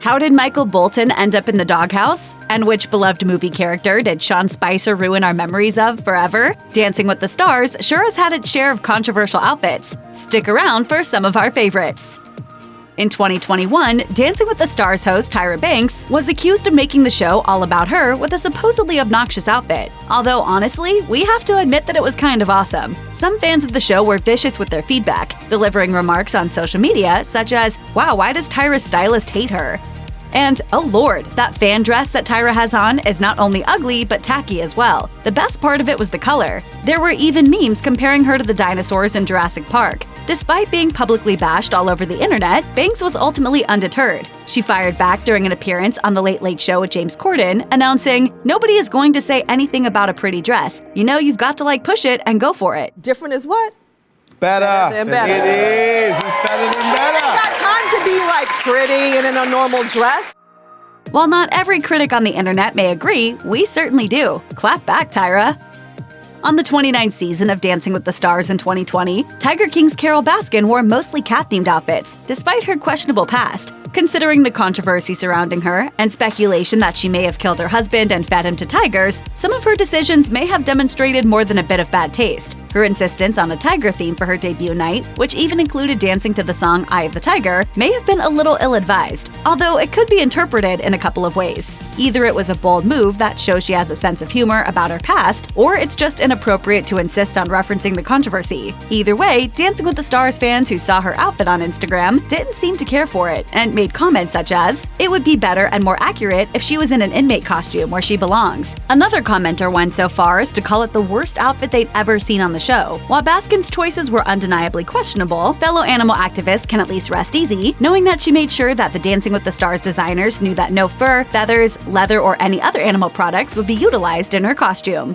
How did Michael Bolton end up in the doghouse? And which beloved movie character did Sean Spicer ruin our memories of forever? Dancing with the Stars sure has had its share of controversial outfits. Stick around for some of our favorites. In 2021, Dancing with the Stars host Tyra Banks was accused of making the show all about her with a supposedly obnoxious outfit. Although honestly, we have to admit that it was kind of awesome. Some fans of the show were vicious with their feedback, delivering remarks on social media such as, "Wow, why does Tyra's stylist hate her?" And, oh lord, that fan dress that Tyra has on is not only ugly, but tacky as well. The best part of it was the color. There were even memes comparing her to the dinosaurs in Jurassic Park. Despite being publicly bashed all over the internet, Banks was ultimately undeterred. She fired back during an appearance on The Late Late Show with James Corden, announcing, "Nobody is going to say anything about a pretty dress. You know you've got to push it and go for it." Different is what? Better. Than better. It is. It's better than better. Got time to be pretty and in a normal dress. While not every critic on the internet may agree, we certainly do. Clap back, Tyra. On the 29th season of Dancing with the Stars in 2020, Tiger King's Carole Baskin wore mostly cat-themed outfits, despite her questionable past. Considering the controversy surrounding her and speculation that she may have killed her husband and fed him to tigers, some of her decisions may have demonstrated more than a bit of bad taste. Her insistence on a tiger theme for her debut night, which even included dancing to the song Eye of the Tiger, may have been a little ill-advised, although it could be interpreted in a couple of ways. Either it was a bold move that shows she has a sense of humor about her past, or it's just inappropriate to insist on referencing the controversy. Either way, Dancing with the Stars fans who saw her outfit on Instagram didn't seem to care for it, and made comments such as, "It would be better and more accurate if she was in an inmate costume where she belongs." Another commenter went so far as to call it the worst outfit they'd ever seen on the show. While Baskin's choices were undeniably questionable, fellow animal activists can at least rest easy, knowing that she made sure that the Dancing with the Stars designers knew that no fur, feathers, leather, or any other animal products would be utilized in her costume.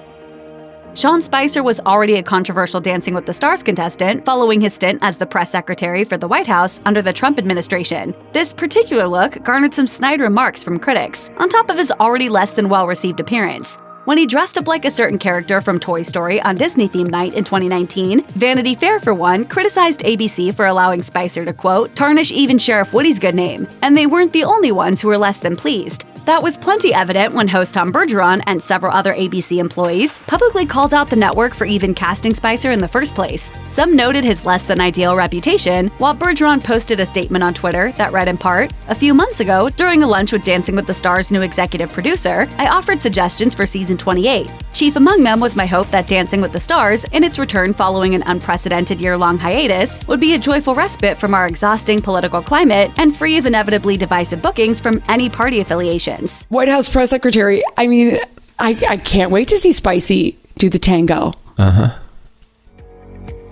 Sean Spicer was already a controversial Dancing with the Stars contestant following his stint as the press secretary for the White House under the Trump administration. This particular look garnered some snide remarks from critics, on top of his already less than well-received appearance. When he dressed up like a certain character from Toy Story on Disney-themed night in 2019, Vanity Fair, for one, criticized ABC for allowing Spicer to, quote, "tarnish even Sheriff Woody's good name." And they weren't the only ones who were less than pleased. That was plenty evident when host Tom Bergeron and several other ABC employees publicly called out the network for even casting Spicer in the first place. Some noted his less-than-ideal reputation, while Bergeron posted a statement on Twitter that read in part, "A few months ago, during a lunch with Dancing with the Stars' new executive producer, I offered suggestions for season 28. Chief among them was my hope that Dancing with the Stars, in its return following an unprecedented year-long hiatus, would be a joyful respite from our exhausting political climate and free of inevitably divisive bookings from any party affiliation." White House press secretary, I mean, I can't wait to see Spicy do the tango.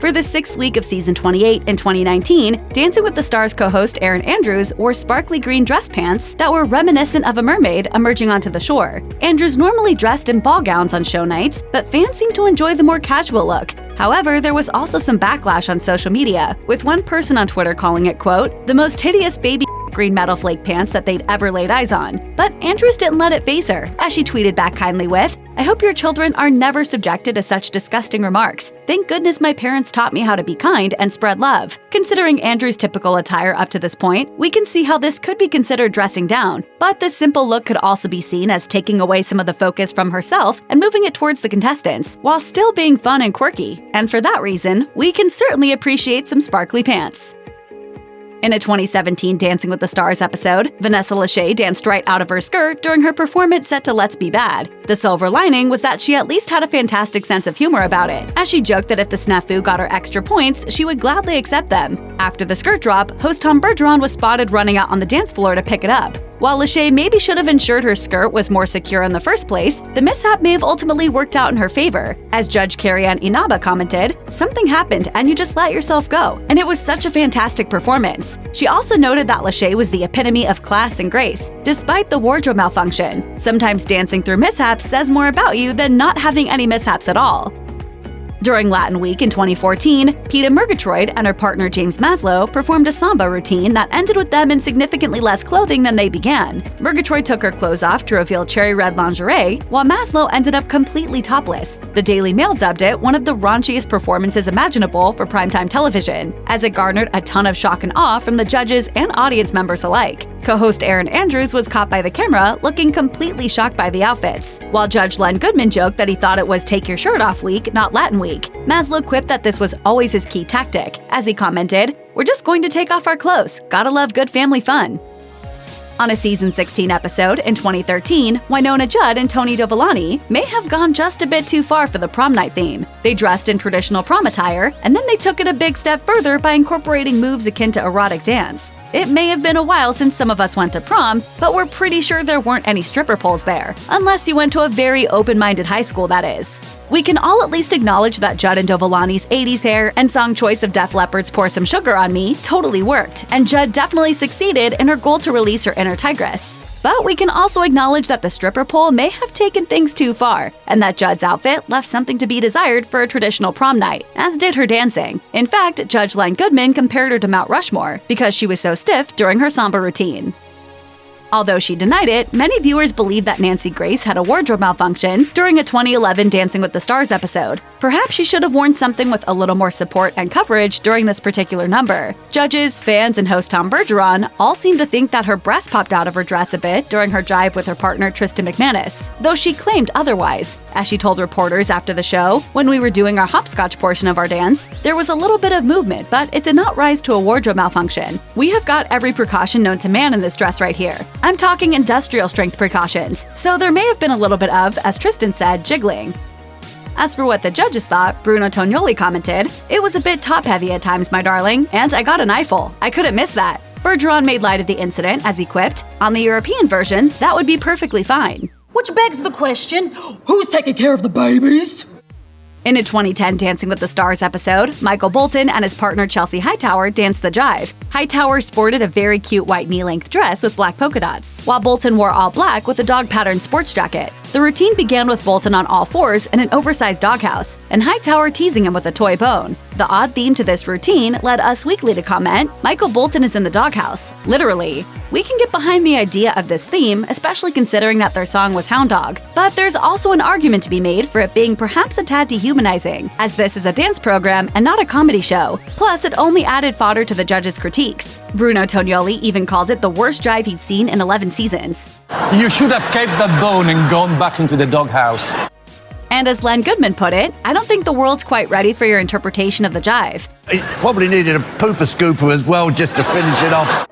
For the 6th week of season 28 in 2019, Dancing with the Stars co-host Erin Andrews wore sparkly green dress pants that were reminiscent of a mermaid emerging onto the shore. Andrews normally dressed in ball gowns on show nights, but fans seemed to enjoy the more casual look. However, there was also some backlash on social media, with one person on Twitter calling it, quote, "the most hideous baby green metal flake pants that they'd ever laid eyes on." But Andrews didn't let it faze her, as she tweeted back kindly with, "I hope your children are never subjected to such disgusting remarks. Thank goodness my parents taught me how to be kind and spread love." Considering Andrews' typical attire up to this point, we can see how this could be considered dressing down. But this simple look could also be seen as taking away some of the focus from herself and moving it towards the contestants, while still being fun and quirky. And for that reason, we can certainly appreciate some sparkly pants. In a 2017 Dancing with the Stars episode, Vanessa Lachey danced right out of her skirt during her performance set to Let's Be Bad. The silver lining was that she at least had a fantastic sense of humor about it, as she joked that if the snafu got her extra points, she would gladly accept them. After the skirt drop, host Tom Bergeron was spotted running out on the dance floor to pick it up. While Lachey maybe should have ensured her skirt was more secure in the first place, the mishap may have ultimately worked out in her favor. As Judge Carrie-Ann Inaba commented, "Something happened and you just let yourself go, and it was such a fantastic performance." She also noted that Lachey was the epitome of class and grace, despite the wardrobe malfunction. Sometimes dancing through mishaps says more about you than not having any mishaps at all. During Latin Week in 2014, Peta Murgatroyd and her partner James Maslow performed a samba routine that ended with them in significantly less clothing than they began. Murgatroyd took her clothes off to reveal cherry red lingerie, while Maslow ended up completely topless. The Daily Mail dubbed it one of the raunchiest performances imaginable for primetime television, as it garnered a ton of shock and awe from the judges and audience members alike. Co-host Erin Andrews was caught by the camera looking completely shocked by the outfits, while Judge Len Goodman joked that he thought it was Take Your Shirt Off Week, not Latin Week. Maslow quipped that this was always his key tactic, as he commented, "We're just going to take off our clothes. Gotta love good family fun." On a season 16 episode in 2013, Wynonna, Judd, and Tony Dovolani may have gone just a bit too far for the prom night theme. They dressed in traditional prom attire, and then they took it a big step further by incorporating moves akin to erotic dance. It may have been a while since some of us went to prom, but we're pretty sure there weren't any stripper poles there, unless you went to a very open-minded high school, that is. We can all at least acknowledge that Judd and Dovolani's 80s hair and song choice of Def Leppard's Pour Some Sugar on Me totally worked, and Judd definitely succeeded in her goal to release her inner tigress. But we can also acknowledge that the stripper pole may have taken things too far, and that Judd's outfit left something to be desired for a traditional prom night, as did her dancing. In fact, Judge Len Goodman compared her to Mount Rushmore because she was so stiff during her samba routine. Although she denied it, many viewers believe that Nancy Grace had a wardrobe malfunction during a 2011 Dancing with the Stars episode. Perhaps she should have worn something with a little more support and coverage during this particular number. Judges, fans, and host Tom Bergeron all seem to think that her breast popped out of her dress a bit during her jive with her partner Tristan McManus, though she claimed otherwise. As she told reporters after the show, "When we were doing our hopscotch portion of our dance, there was a little bit of movement, but it did not rise to a wardrobe malfunction. We have got every precaution known to man in this dress right here. I'm talking industrial strength precautions, so there may have been a little bit of, as Tristan said, jiggling." As for what the judges thought, Bruno Tonioli commented, "It was a bit top-heavy at times, my darling, and I got an eyeful. I couldn't miss that." Bergeron made light of the incident as he quipped, "On the European version, that would be perfectly fine." Which begs the question, who's taking care of the babies? In a 2010 Dancing with the Stars episode, Michael Bolton and his partner Chelsea Hightower danced the jive. Hightower sported a very cute white knee-length dress with black polka dots, while Bolton wore all black with a dog-patterned sports jacket. The routine began with Bolton on all fours in an oversized doghouse, and Hightower teasing him with a toy bone. The odd theme to this routine led Us Weekly to comment, "Michael Bolton is in the doghouse." Literally. We can get behind the idea of this theme, especially considering that their song was Hound Dog. But there's also an argument to be made for it being perhaps a tad dehumanizing, as this is a dance program and not a comedy show. Plus, it only added fodder to the judges' critiques. Bruno Tonioli even called it the worst jive he'd seen in 11 seasons. "You should have kept that bone and gone back into the doghouse." And as Len Goodman put it, "I don't think the world's quite ready for your interpretation of the jive." He probably needed a pooper scooper as well just to finish it off.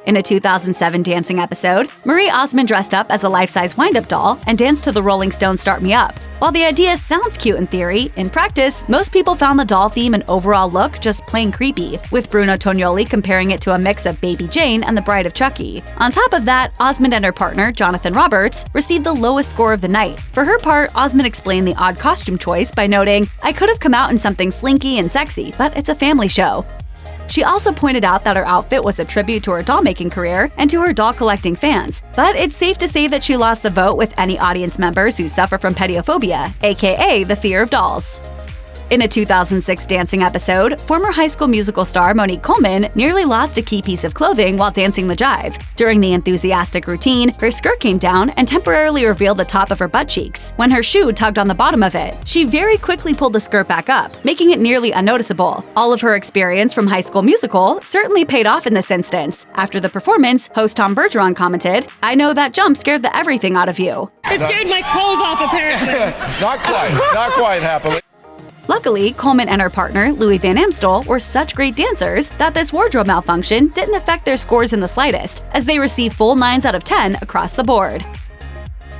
In a 2007 Dancing episode, Marie Osmond dressed up as a life-size wind-up doll and danced to the Rolling Stones' Start Me Up. While the idea sounds cute in theory, in practice, most people found the doll theme and overall look just plain creepy, with Bruno Tonioli comparing it to a mix of Baby Jane and the Bride of Chucky. On top of that, Osmond and her partner, Jonathan Roberts, received the lowest score of the night. For her part, Osmond explained the odd costume choice by noting, "I could have come out in something slinky and sexy, but it's a family show." She also pointed out that her outfit was a tribute to her doll-making career and to her doll-collecting fans, but it's safe to say that she lost the vote with any audience members who suffer from pediophobia, aka the fear of dolls. In a 2006 Dancing episode, former High School Musical star Monique Coleman nearly lost a key piece of clothing while dancing the jive. During the enthusiastic routine, her skirt came down and temporarily revealed the top of her butt cheeks. When her shoe tugged on the bottom of it, she very quickly pulled the skirt back up, making it nearly unnoticeable. All of her experience from High School Musical certainly paid off in this instance. After the performance, host Tom Bergeron commented, "I know that jump scared the everything out of you." It scared my clothes off, apparently. Not quite happily. Luckily, Coleman and her partner, Louis Van Amstel, were such great dancers that this wardrobe malfunction didn't affect their scores in the slightest, as they received full 9s out of 10 across the board.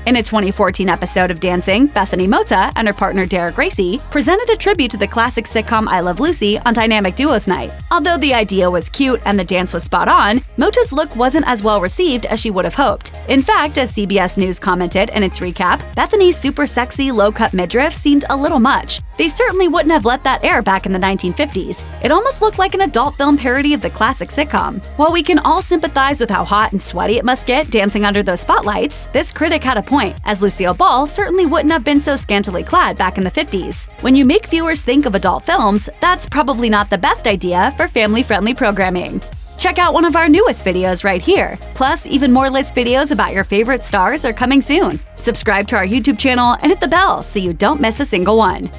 In a 2014 episode of Dancing, Bethany Mota and her partner Derek Gracie presented a tribute to the classic sitcom I Love Lucy on Dynamic Duos Night. Although the idea was cute and the dance was spot on, Mota's look wasn't as well received as she would have hoped. In fact, as CBS News commented in its recap, Bethany's super sexy low-cut midriff seemed a little much. They certainly wouldn't have let that air back in the 1950s. It almost looked like an adult film parody of the classic sitcom. While we can all sympathize with how hot and sweaty it must get dancing under those spotlights, this critic had a point. point, as Lucille Ball certainly wouldn't have been so scantily clad back in the 50s. When you make viewers think of adult films, that's probably not the best idea for family-friendly programming. Check out one of our newest videos right here. Plus, even more list videos about your favorite stars are coming soon. Subscribe to our YouTube channel and hit the bell so you don't miss a single one.